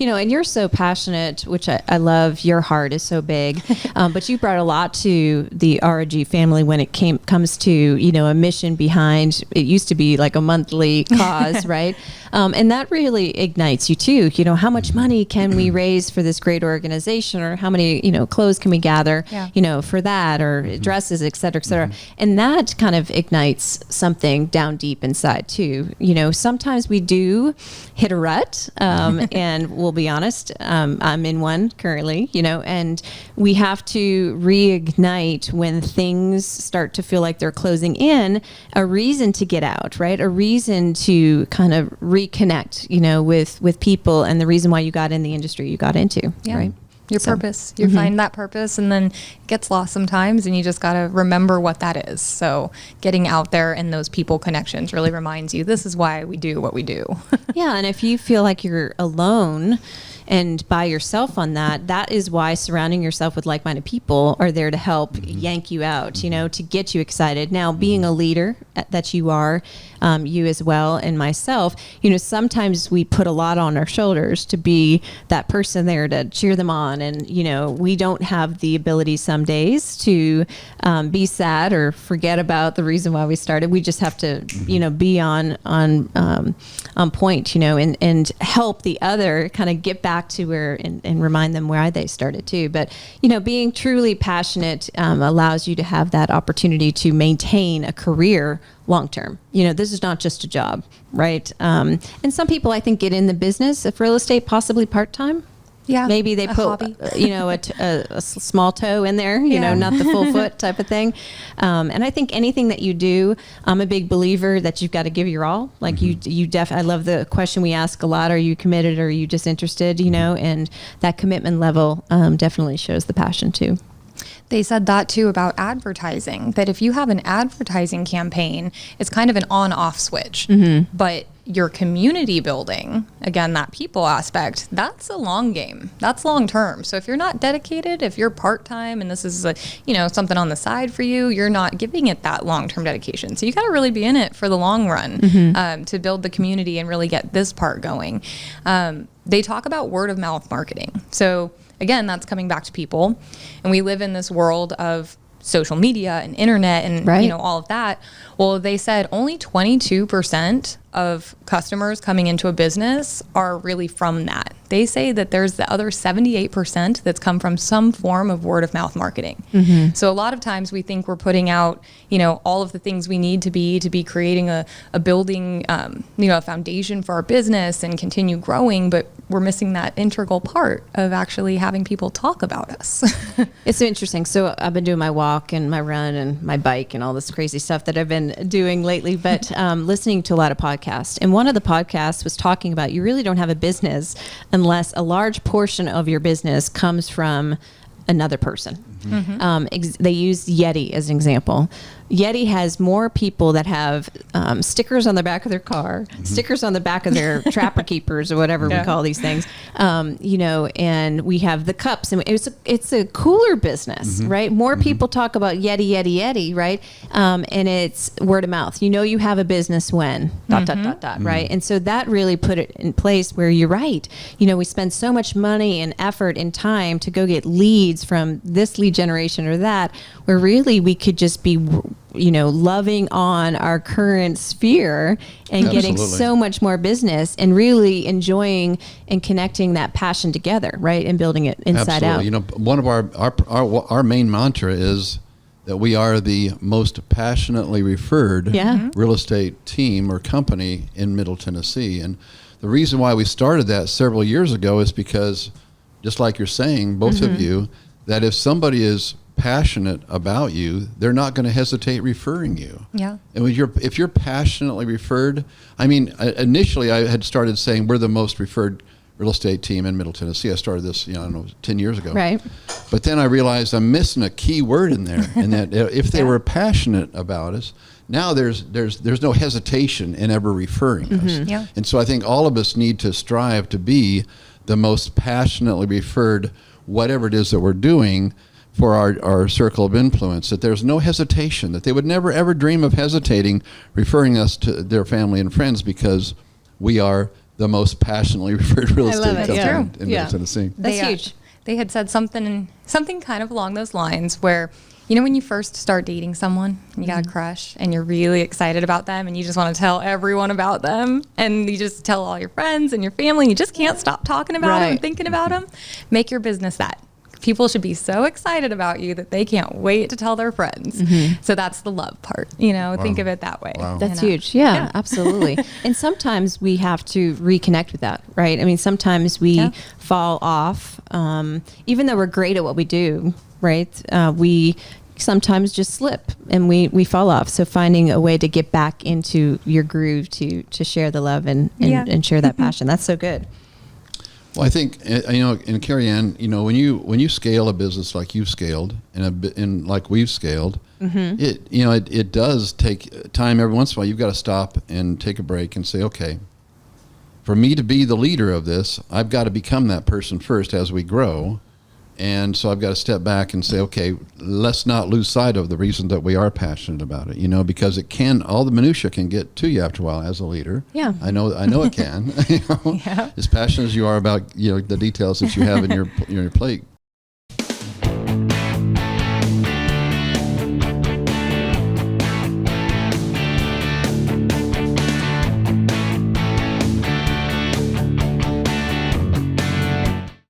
And you're so passionate, which I love. Your heart is so big, but you brought a lot to the ROG family when it comes to, a mission behind. It used to be like a monthly cause, right? And that really ignites you too. How much money can we raise for this great organization, or how many, clothes can we gather, for that, or dresses, et cetera, et cetera. And that kind of ignites something down deep inside too. Sometimes we do hit a rut, and we'll be honest, I'm in one currently, and we have to reignite when things start to feel like they're closing in, a reason to get out, right? A reason to kind of reconnect, with people, and the reason why you got in the industry you got into, right? Your purpose. You find that purpose, and then it gets lost sometimes, and you just got to remember what that is. So getting out there and those people connections really reminds you, this is why we do what we do. Yeah. And if you feel like you're alone and by yourself on that is why surrounding yourself with like-minded people are there to help yank you out, to get you excited. Now, being a leader that you are, you as well, and myself, sometimes we put a lot on our shoulders to be that person there to cheer them on. And, we don't have the ability some days to be sad or forget about the reason why we started. We just have to, be on point, and help the other kind of get back to where and remind them why they started too. But, being truly passionate allows you to have that opportunity to maintain a career long-term. This is not just a job, right? And some people, I think, get in the business of real estate possibly part-time. Yeah. Maybe they put, a small toe in there, not the full foot type of thing. And I think anything that you do, I'm a big believer that you've got to give your all. Like I love the question we ask a lot. Are you committed, or are you just interested, and that commitment level definitely shows the passion too. They said that too about advertising, that if you have an advertising campaign, it's kind of an on-off switch. But your community building, again, that people aspect, that's a long game. That's long term. So if you're not dedicated, if you're part-time and this is something on the side for you, you're not giving it that long-term dedication. So you got to really be in it for the long run to build the community and really get this part going. They talk about word of mouth marketing. So again, that's coming back to people. And we live in this world of social media and internet and all of that. Well, they said only 22% of customers coming into a business are really from that. They say that there's the other 78% that's come from some form of word of mouth marketing. So a lot of times we think we're putting out, all of the things we need to be creating a building, a foundation for our business and continue growing, but we're missing that integral part of actually having people talk about us. It's so interesting. So I've been doing my walk and my run and my bike and all this crazy stuff that I've been doing lately, but listening to a lot of podcasts. And one of the podcasts was talking about you really don't have a business unless a large portion of your business comes from another person. They used Yeti as an example. Yeti has more people that have stickers on the back of their car, stickers on the back of their trapper keepers or whatever we call these things, and we have the cups, and it's a cooler business, right? More people talk about Yeti, right? And it's word of mouth. You have a business when ... right? And so that really put it in place where you're right. We spend so much money and effort and time to go get leads from this lead generation or that, where really we could just be loving on our current sphere and getting so much more business and really enjoying and connecting that passion together, right? And building it inside out. One of our main mantra is that we are the most passionately referred real estate team or company in Middle Tennessee. And the reason why we started that several years ago is because, just like you're saying, both of you, that if somebody is passionate about you, they're not going to hesitate referring you. Yeah. And if you're passionately referred, initially I had started saying we're the most referred real estate team in Middle Tennessee. I started this, 10 years ago. Right. But then I realized I'm missing a key word in there, and that if they were passionate about us, now there's no hesitation in ever referring us. Yeah. And so I think all of us need to strive to be the most passionately referred, whatever it is that we're doing, for our circle of influence, that there's no hesitation, that they would never ever dream of hesitating referring us to their family and friends, because we are the most passionately referred real estate it. company in Yeah. Middle Tennessee. That's huge. They had said something kind of along those lines where, when you first start dating someone, you got a crush and you're really excited about them and you just want to tell everyone about them and you just tell all your friends and your family, and you just can't stop talking about them and thinking about them. Make your business that. People should be so excited about you that they can't wait to tell their friends. So that's the love part, think of it that way. Wow. That's huge. Yeah, absolutely. And sometimes we have to reconnect with that, right? I mean, sometimes we fall off, even though we're great at what we do, right? We sometimes just slip and we fall off. So finding a way to get back into your groove to share the love and share that passion. That's so good. Well, I think and Carrie Ann, when you scale a business like you've scaled and like we've scaled, it does take time every once in a while. You've got to stop and take a break and say, okay, for me to be the leader of this, I've got to become that person first as we grow. And so I've got to step back and say, okay, let's not lose sight of the reason that we are passionate about it, because all the minutia can get to you after a while as a leader. Yeah. I know it can. As passionate as you are about, the details that you have in your plate,